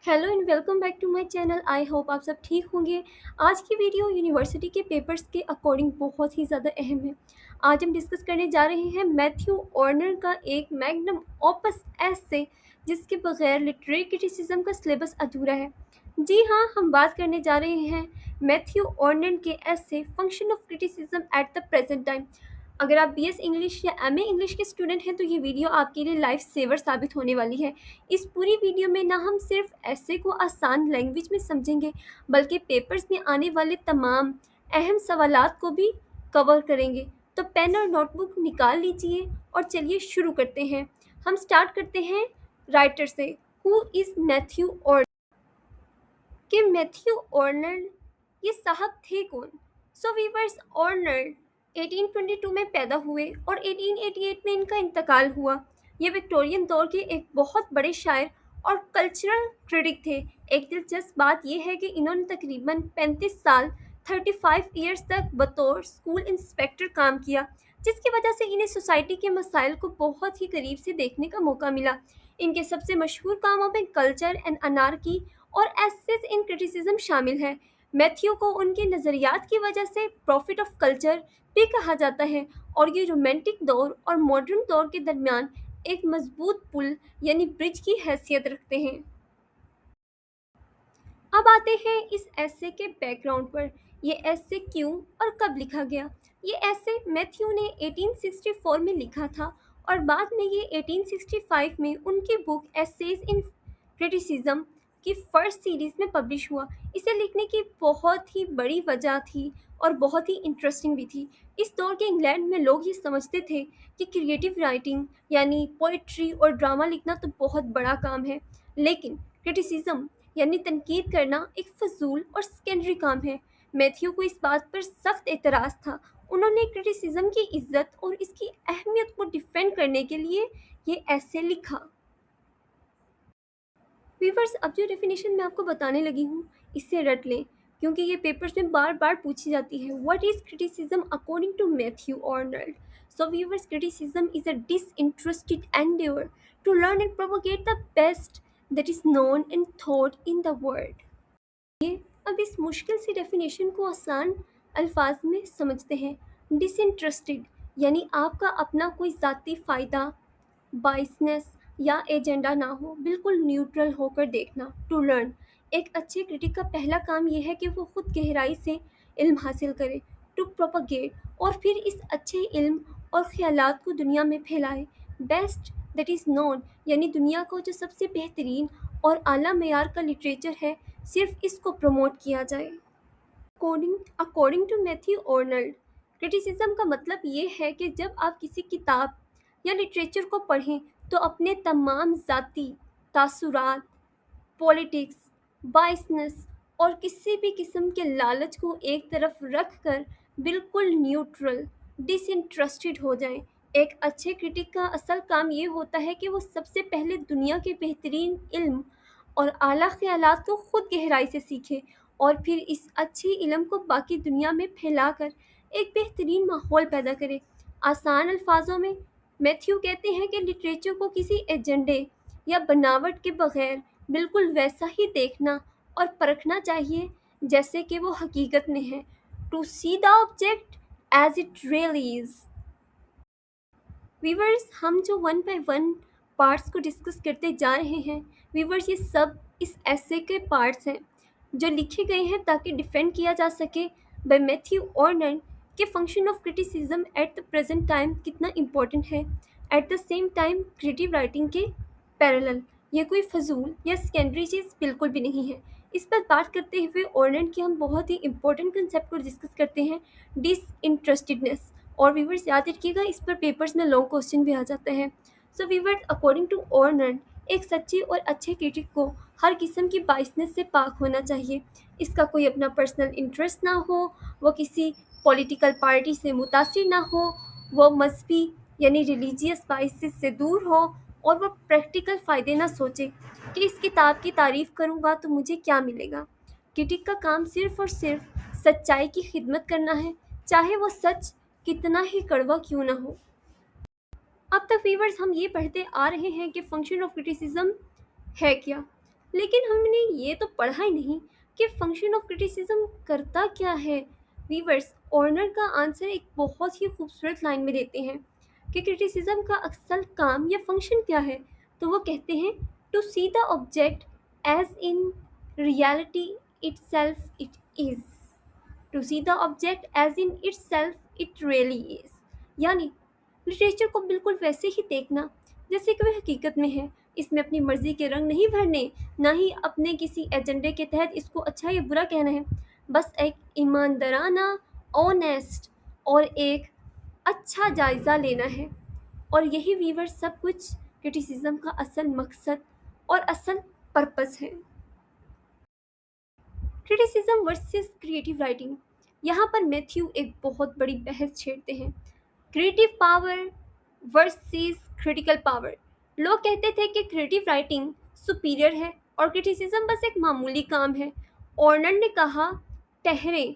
Hello and welcome back to my channel. I hope आप सब ठीक होंगे। आज की वीडियो यूनिवर्सिटी के पेपर्स के अकॉर्डिंग बहुत ही ज़्यादा अहम है। आज हम डिस्कस करने जा रहे हैं मैथ्यू ऑर्नर का एक मैग्नम ऑपस एसे जिसके बगैर लिटरेरी क्रिटिसिज्म का सिलेबस अधूरा है। जी हाँ, हम बात करने जा रहे हैं मैथ्यू ऑर्नर के essay function of criticism at the present time. अगर आप बीएस इंग्लिश या एमए इंग्लिश के स्टूडेंट हैं तो ये वीडियो आपके लिए लाइफ सेवर साबित होने वाली है। इस पूरी वीडियो में ना हम सिर्फ ऐसे को आसान लैंग्वेज में समझेंगे बल्कि पेपर्स में आने वाले तमाम अहम सवालात को भी कवर करेंगे। तो पेन और नोटबुक निकाल लीजिए और चलिए शुरू करते हैं। हम स्टार्ट करते हैं राइटर से। Who is Matthew Arnold? कि मैथ्यू ऑर्नर ये साहब थे कौन? सो वीवर्स, ऑर्नर 1822 में पैदा हुए और 1888 में इनका इंतकाल हुआ। ये विक्टोरियन दौर के एक बहुत बड़े शायर और कल्चरल क्रिटिक थे। एक दिलचस्प बात यह है कि इन्होंने तकरीबन 35 साल 35 ईयर्स तक बतौर स्कूल इंस्पेक्टर काम किया, जिसकी वजह से इन्हें सोसाइटी के मसाइल को बहुत ही करीब से देखने का मौका मिला। इनके सबसे मशहूर कामों में कल्चर एंड अनार्की और एसेस इन क्रिटिसिज्म शामिल है। मैथ्यू को उनके नज़रियात की वजह से प्रॉफिट ऑफ कल्चर भी कहा जाता है और ये रोमांटिक दौर और मॉडर्न दौर के दरमियान एक मजबूत पुल यानी ब्रिज की हैसियत रखते हैं। अब आते हैं इस एसे के बैकग्राउंड पर। ये एसे क्यों और कब लिखा गया? ये एसे मैथ्यू ने 1864 में लिखा था और बाद में ये 1865 में उनकी बुक एसेज इन क्रिटिसिज्म की फर्स्ट सीरीज में पब्लिश हुआ। इसे लिखने की बहुत ही बड़ी वजह थी और बहुत ही इंटरेस्टिंग भी थी। इस दौर के इंग्लैंड में लोग ये समझते थे कि क्रिएटिव राइटिंग यानी पोइट्री और ड्रामा लिखना तो बहुत बड़ा काम है, लेकिन क्रिटिसिज्म यानी तनकीद करना एक फजूल और सेकेंडरी काम है। मैथ्यू को इस बात पर सख्त एतराज़ था। उन्होंने क्रिटिसिज्म की इज्जत और इसकी अहमियत को डिफेंड करने के लिए ये ऐसे लिखा। वीवर्स, अब जो डेफिनेशन मैं आपको बताने लगी हूँ इससे रट लें, क्योंकि ये पेपर्स में बार बार पूछी जाती है। What is criticism according to Matthew Arnold? So viewers, criticism is a disinterested endeavour to learn and propagate the best that is known and thought in the world. ये अब इस मुश्किल सी डेफिनेशन को आसान अल्फाज में समझते हैं। डिसइंटरेस्टेड यानी आपका अपना कोई ज़ाती फ़ायदा, बाइसनेस या एजेंडा ना हो, बिल्कुल न्यूट्रल होकर देखना। टू लर्न, एक अच्छे क्रिटिक का पहला काम यह है कि वो खुद गहराई से इल्म हासिल करे। टू प्रोपगेट, और फिर इस अच्छे इल्म और ख्यालात को दुनिया में फैलाए। बेस्ट दैट इज़ नोन, यानी दुनिया को जो सबसे बेहतरीन और आला मेयार का लिटरेचर है सिर्फ इसको प्रमोट किया जाए। According to Matthew Arnold, criticism का मतलब ये है कि जब आप किसी किताब या लिटरेचर को पढ़ें तो अपने तमाम ज़ाती तासुरात, पॉलिटिक्स, बाइसनेस और किसी भी किस्म के लालच को एक तरफ रख कर बिल्कुल न्यूट्रल, डिसइंटरेस्टेड हो जाएं। एक अच्छे क्रिटिक का असल काम ये होता है कि वो सबसे पहले दुनिया के बेहतरीन इल्म और आला ख्यालात को खुद गहराई से सीखे और फिर इस अच्छे इल्म को बाकी दुनिया में फैलाकर एक बेहतरीन माहौल पैदा करे। आसान अल्फाजों में मैथ्यू कहते हैं कि लिटरेचर को किसी एजेंडे या बनावट के बगैर बिल्कुल वैसा ही देखना और परखना चाहिए जैसे कि वो हकीकत में है। To see the object as it really is. Viewers, हम जो वन बाय वन पार्ट्स को डिस्कस करते जा रहे हैं, वीवर्स ये सब इस ऐसे के पार्ट्स हैं जो लिखे गए हैं ताकि डिफेंड किया जा सके बाय मैथ्यू ऑर्नर के function of criticism at the present time कितना इम्पोर्टेंट है। At the same time creative writing के पैरेलल ये कोई फजूल या सेकेंडरी चीज़ बिल्कुल भी नहीं है। इस पर बात करते हुए ऑर्नर के हम बहुत ही इंपॉर्टेंट कंसेप्ट को डिस्कस करते हैं, डिसइंटरेस्टेडनेस। और व्यूवर्स याद रखिएगा, इस पर पेपर्स में लॉन्ग क्वेश्चन भी आ जाते हैं। सो व्यूवर्स, अकॉर्डिंग टू ऑर्नर, एक सच्चे और अच्छे क्रिटिक को हर किस्म की बाइसनेस से पाक होना चाहिए। इसका कोई अपना पर्सनल इंटरेस्ट ना हो, वो किसी पॉलिटिकल पार्टी से मुतासिर ना हो, वो मजहबी यानी रिलीजियस बाइसेस से दूर हो और वो प्रैक्टिकल फ़ायदे ना सोचे कि इस किताब की तारीफ़ करूँगा तो मुझे क्या मिलेगा। क्रिटिक का काम सिर्फ़ और सिर्फ सच्चाई की खिदमत करना है, चाहे वो सच कितना ही कड़वा क्यों ना हो। अब तक व्यूवर्स हम ये पढ़ते आ रहे हैं कि फंक्शन ऑफ क्रिटिसिज्म है क्या। लेकिन हमने ये तो पढ़ा ही नहीं कि फंक्शन ऑफ क्रिटिसिज्म करता क्या है। वीवर्स, ऑर्नर का आंसर एक बहुत ही खूबसूरत लाइन में देते हैं कि क्रिटिसिज्म का असल काम या फंक्शन क्या है। तो वो कहते हैं, to see the object as in reality itself it is, to see the object as in itself it really is। यानी लिटरेचर को बिल्कुल वैसे ही देखना जैसे कि वह हकीकत में है। इसमें अपनी मर्जी के रंग नहीं भरने, ना ही अपने किसी एजेंडे के तहत इसको अच्छा या बुरा कहना है। बस एक ईमानदाराना, ऑनेस्ट और एक अच्छा जायज़ा लेना है। और यही वीवर सब कुछ क्रिटिसिज्म का असल मकसद और असल पर्पस है। Criticism versus creative writing. यहाँ पर मैथ्यू एक बहुत बड़ी बहस छेड़ते हैं। Creative power versus critical power. लोग कहते थे कि क्रिएटिव राइटिंग सुपीरियर है और क्रिटिसिज्म बस एक मामूली काम है। ऑर्नर ने कहा, ठहरें,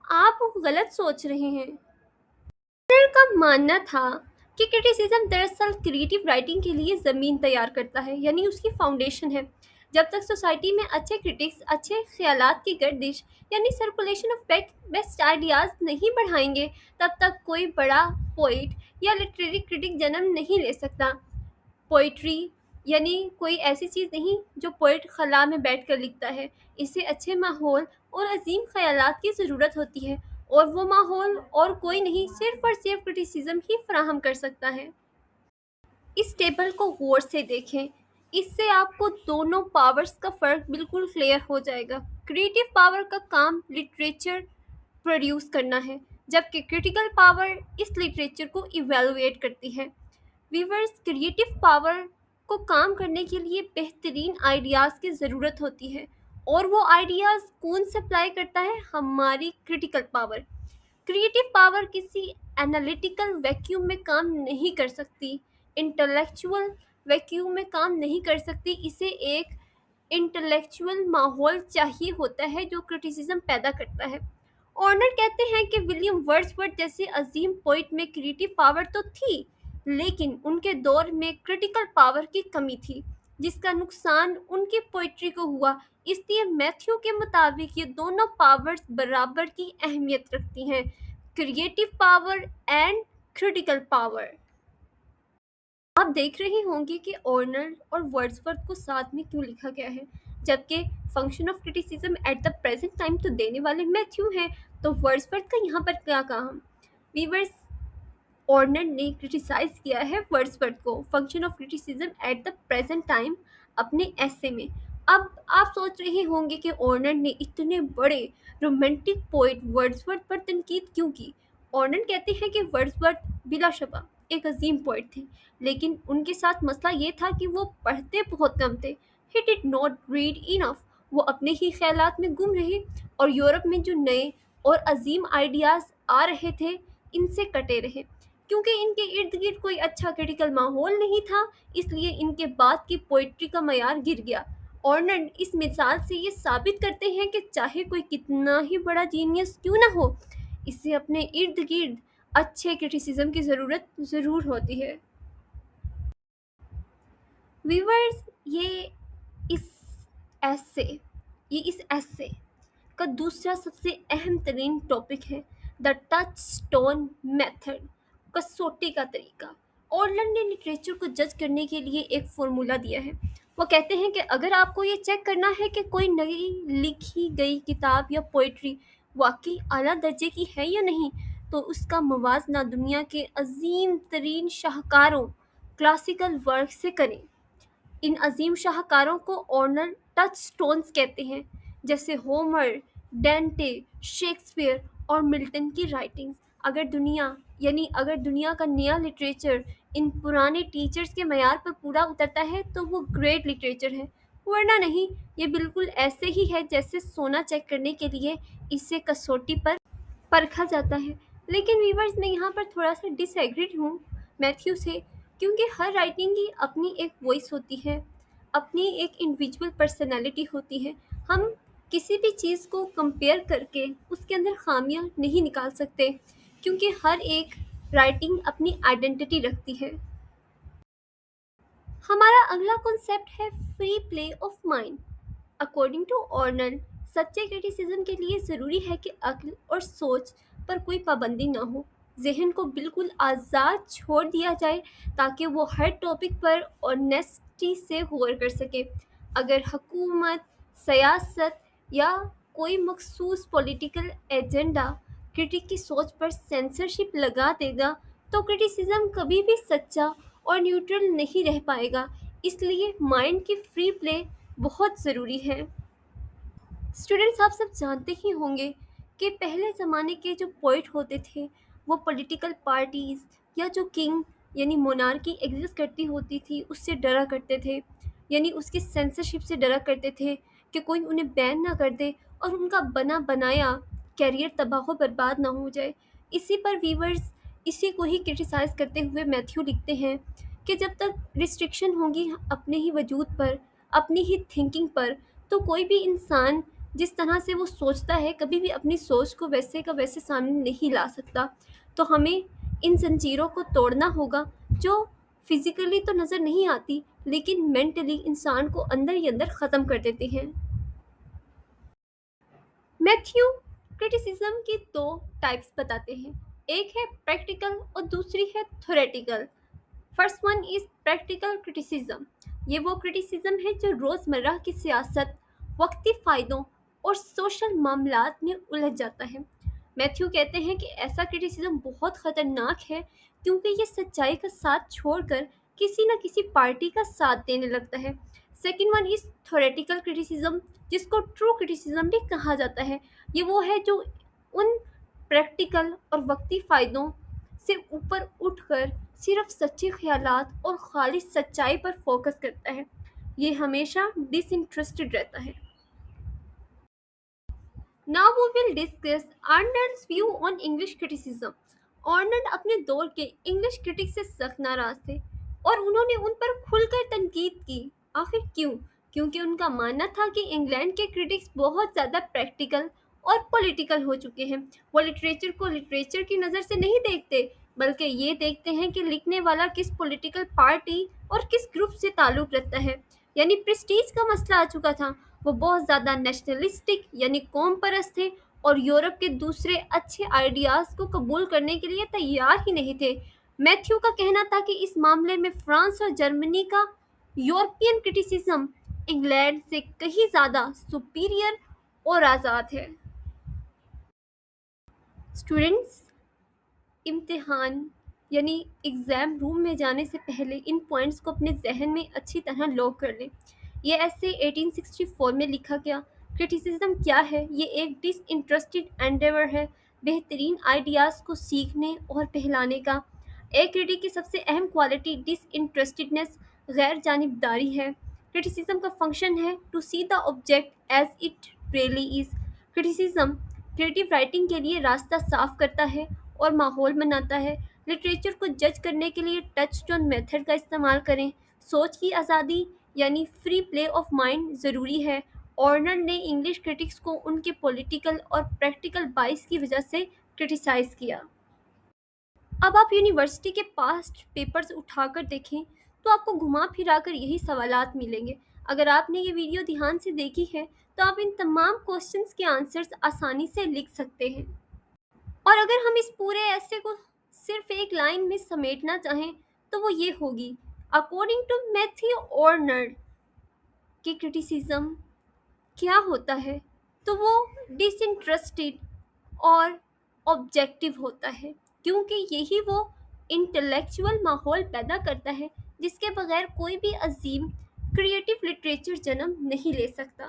आप गलत सोच रहे हैं। ऑर्नर का मानना था कि क्रिटिसिज्म दरअसल क्रिएटिव राइटिंग के लिए ज़मीन तैयार करता है, यानी उसकी फाउंडेशन है। जब तक सोसाइटी में अच्छे क्रिटिक्स अच्छे ख्यालात की गर्दिश यानी सर्कुलेशन ऑफ बेस्ट आइडियाज़ नहीं बढ़ाएंगे, तब तक कोई बड़ा पोइट या लिटरेरी क्रिटिक जन्म नहीं ले सकता। पोइट्री यानी कोई ऐसी चीज़ नहीं जो पोइट खला में बैठ कर लिखता है। इसे अच्छे माहौल और अजीम ख्यालात की ज़रूरत होती है, और वो माहौल और कोई नहीं, सिर्फ और सिर्फ क्रिटिसिज्म ही फराहम कर सकता है। इस टेबल को गौर से देखें, इससे आपको दोनों पावर्स का फ़र्क बिल्कुल क्लियर हो जाएगा। क्रिएटिव पावर का काम लिटरेचर प्रोड्यूस करना है, जबकि क्रिटिकल पावर इस लिटरेचर को इवेलुएट करती है। वीवर्स, क्रिएटिव पावर को काम करने के लिए बेहतरीन आइडियाज़ की ज़रूरत होती है, और वो आइडियाज़ कौन सप्लाई करता है? हमारी क्रिटिकल पावर। क्रिएटिव पावर किसी एनालिटिकल वैक्यूम में काम नहीं कर सकती, इंटेलेक्चुअल वैक्यूम में काम नहीं कर सकती। इसे एक इंटेलेक्चुअल माहौल चाहिए होता है जो क्रिटिसिज्म पैदा करता है। ऑर्नर कहते हैं कि विलियम वर्ड्सवर्थ जैसे अजीम पोइट में क्रिएटिव पावर तो थी, लेकिन उनके दौर में क्रिटिकल पावर की कमी थी, जिसका नुकसान उनकी पोइट्री को हुआ। इसलिए मैथ्यू के मुताबिक ये दोनों पावर्स बराबर की अहमियत रखती हैं, creative power and critical power. आप देख रहे होंगे कि ऑर्नर और वर्ड्सवर्थ को साथ में क्यों लिखा गया है, जबकि function of criticism at the present time तो देने वाले मैथ्यू हैं, तो वर्ड्सवर्थ का यहाँ पर क्या काम? वीवर्स, ऑर्नर ने क्रिटिसाइज किया है वर्ड्सवर्थ को function of criticism at the present time अपने ऐसे में। अब आप सोच रहे होंगे कि ऑर्नर ने इतने बड़े रोमांटिक पोइट वर्ड्सवर्थ पर तनकीद क्यों की। ऑर्नर कहते हैं कि वर्ड्सवर्थ बिलाशुबा एक अजीम पोइट थे, लेकिन उनके साथ मसला ये था कि वो पढ़ते बहुत कम थे। He did not read enough. वो अपने ही ख्यालात में गुम रहे, और यूरोप में जो नए और अजीम आइडियाज़ आ रहे थे, इनसे कटे रहे। क्योंकि इनके इर्द गिर्द कोई अच्छा क्रिटिकल माहौल नहीं था, इसलिए इनके बाद की पोइट्री का मयार गिर गया। ऑर्नर इस मिसाल से ये साबित करते हैं कि चाहे कोई कितना ही बड़ा जीनियस क्यों ना हो, इसे अपने इर्द गिर्द अच्छे क्रिटिसिज्म की ज़रूरत ज़रूर होती है। व्यूअर्स, इस ऐसे ये इस ऐसे का दूसरा सबसे अहम तरीन टॉपिक है, द टच स्टोन मेथड, कसौटी का तरीका। ऑर्नर ने लिटरेचर को जज करने के लिए एक फॉर्मूला दिया है। वो कहते हैं कि अगर आपको ये चेक करना है कि कोई नई लिखी गई किताब या पोइट्री वाकई आला दर्जे की है या नहीं, तो उसका मवाजना दुनिया के अजीम तरीन शाहकारों क्लासिकल वर्क से करें। इन अजीम शाहकारों को ऑर्नर टच स्टोन्स कहते हैं, जैसे होमर, डेंटे, शेक्सपियर और मिल्टन की राइटिंग्स। अगर दुनिया का नया लिटरेचर इन पुराने टीचर्स के मयार पर पूरा उतरता है तो वो ग्रेट लिटरेचर है, वरना नहीं। ये बिल्कुल ऐसे ही है जैसे सोना चेक करने के लिए इसे कसौटी पर परखा जाता है। लेकिन वीवर्स, मैं यहाँ पर थोड़ा सा डिसएग्रीड हूँ मैथ्यू से, क्योंकि हर राइटिंग की अपनी एक वॉइस होती है, अपनी एक इंडिविजुअल पर्सनैलिटी होती है। हम किसी भी चीज़ को कंपेयर करके उसके अंदर खामियां नहीं निकाल सकते, क्योंकि हर एक राइटिंग अपनी आइडेंटिटी रखती है। हमारा अगला कॉन्सेप्ट है free play of mind. According to Arnold, सच्चे क्रिटिसिज्म के लिए ज़रूरी है कि अक्ल और सोच पर कोई पाबंदी ना हो, जहन को बिल्कुल आज़ाद छोड़ दिया जाए ताकि वो हर टॉपिक पर ऑनेस्टी से गौर कर सके। अगर हुकूमत, सियासत या कोई मखसूस पॉलिटिकल एजेंडा क्रिटिक की सोच पर सेंसरशिप लगा देगा तो क्रिटिसिज्म कभी भी सच्चा और न्यूट्रल नहीं रह पाएगा। इसलिए माइंड की फ्री प्ले बहुत ज़रूरी है। स्टूडेंट्स, आप सब जानते ही होंगे कि पहले ज़माने के जो पोइट होते थे वो पॉलिटिकल पार्टीज़ या जो किंग यानी मोनार्की एग्जिस्ट करती होती थी उससे डरा करते थे, यानी उसकी सेंसरशिप से डरा करते थे कि कोई उन्हें बैन ना कर दे और उनका बना बनाया कैरियर तबाह बर्बाद ना हो जाए। इसी पर वीवर्स इसी को ही क्रिटिसाइज़ करते हुए मैथ्यू लिखते हैं कि जब तक रिस्ट्रिक्शन होगी अपने ही वजूद पर, अपनी ही थिंकिंग पर, तो कोई भी इंसान जिस तरह से वो सोचता है कभी भी अपनी सोच को वैसे का वैसे सामने नहीं ला सकता। तो हमें इन जंजीरों को तोड़ना होगा जो फिजिकली तो नज़र नहीं आती लेकिन मेंटली इंसान को अंदर ही अंदर ख़त्म कर देते हैं। मैथ्यू क्रिटिसिज्म की दो टाइप्स बताते हैं, एक है प्रैक्टिकल और दूसरी है theoretical. First one is practical criticism. ये वो क्रिटिसिज्म है जो रोज़मर्रा की सियासत, वक्ती फ़ायदों और सोशल मामलात में उलझ जाता है। मैथ्यू कहते हैं कि ऐसा क्रिटिसिज्म बहुत ख़तरनाक है क्योंकि ये सच्चाई का साथ छोड़कर किसी न किसी पार्टी का साथ देने लगता है। Second one is theoretical criticism, जिसको ट्रू क्रिटिसिज्म भी कहा जाता है। ये वो है जो उन प्रैक्टिकल और वक्ती फ़ायदों से ऊपर उठकर सिर्फ सच्चे ख्यालात और खालिस सच्चाई पर फोकस करता है। ये हमेशा डिसइंटरेस्टेड रहता है। Now we will discuss Arnold's view on English criticism. Arnold अपने दौर के इंग्लिश क्रिटिक्स से सख्त नाराज थे और उन्होंने उन पर खुलकर तनकीद की। आखिर क्यों? क्योंकि उनका मानना था कि इंग्लैंड के क्रिटिक्स बहुत ज़्यादा प्रैक्टिकल और पॉलिटिकल हो चुके हैं। वो लिटरेचर को लिटरेचर की नज़र से नहीं देखते बल्कि ये देखते हैं कि लिखने वाला किस पॉलिटिकल पार्टी और किस ग्रुप से ताल्लुक़ रखता है। यानी प्रेस्टीज का मसला आ चुका था। वो बहुत ज़्यादा नेशनलिस्टिक यानी कौम परस्त थे और यूरोप के दूसरे अच्छे आइडियाज़ को कबूल करने के लिए तैयार ही नहीं थे। मैथ्यू का कहना था कि इस मामले में फ्रांस और जर्मनी का यूरोपियन क्रिटिसिज्म इंग्लैंड से कहीं ज़्यादा सुपीरियर और आज़ाद है। स्टूडेंट्स, इम्तिहान यानी एग्ज़ाम रूम में जाने से पहले इन पॉइंट्स को अपने जहन में अच्छी तरह लॉक कर लें। ये ऐसे 1864 में लिखा गया। क्रिटिसिज्म क्या है? ये एक डिसइंटरेस्टेड एंडेवर है, बेहतरीन आइडियाज़ को सीखने और फैलाने का। एक क्रिटिक की सबसे अहम क्वालिटी डिसइंटरेस्टेडनेस, गैर जानिबदारी है। क्रिटिसिज्म का फंक्शन है to see the object as it really is. Criticism creative writing के लिए रास्ता साफ करता है और माहौल बनाता है। लिटरेचर को जज करने के लिए टच स्टोन मेथड का इस्तेमाल करें। सोच की आज़ादी यानी फ्री प्ले ऑफ माइंड ज़रूरी है। ऑर्नल्ड ने इंग्लिश क्रिटिक्स को उनके पॉलिटिकल और प्रैक्टिकल बाइस की वजह से क्रिटिसाइज़ किया। अब आप यूनिवर्सिटी के पास्ट पेपर्स उठाकर देखें तो आपको घुमा फिरा कर यही सवालात मिलेंगे। अगर आपने ये वीडियो ध्यान से देखी है तो आप इन तमाम क्वेश्चंस के आंसर्स आसानी से लिख सकते हैं। और अगर हम इस पूरे ऐसे को सिर्फ एक लाइन में समेटना चाहें तो वो ये होगी, अकॉर्डिंग टू मैथ्यू ऑर्नल्ड कि क्रिटिसिज्म क्या होता है तो वो डिसइंटरेस्टेड और ऑब्जेक्टिव होता है, क्योंकि यही वो इंटेलेक्चुअल माहौल पैदा करता है जिसके बगैर कोई भी अजीम क्रिएटिव लिटरेचर जन्म नहीं ले सकता।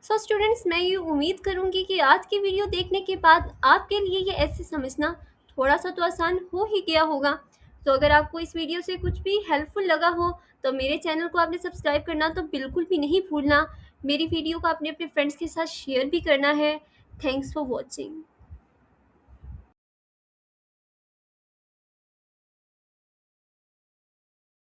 सो स्टूडेंट्स, मैं ये उम्मीद करूँगी कि आज की वीडियो देखने के बाद आपके लिए ये ऐसे समझना थोड़ा सा तो आसान हो ही गया होगा। तो अगर आपको इस वीडियो से कुछ भी हेल्पफुल लगा हो तो मेरे चैनल को आपने सब्सक्राइब करना तो बिल्कुल भी नहीं भूलना। मेरी वीडियो को आपने अपने फ्रेंड्स के साथ शेयर भी करना है। Thanks for watching.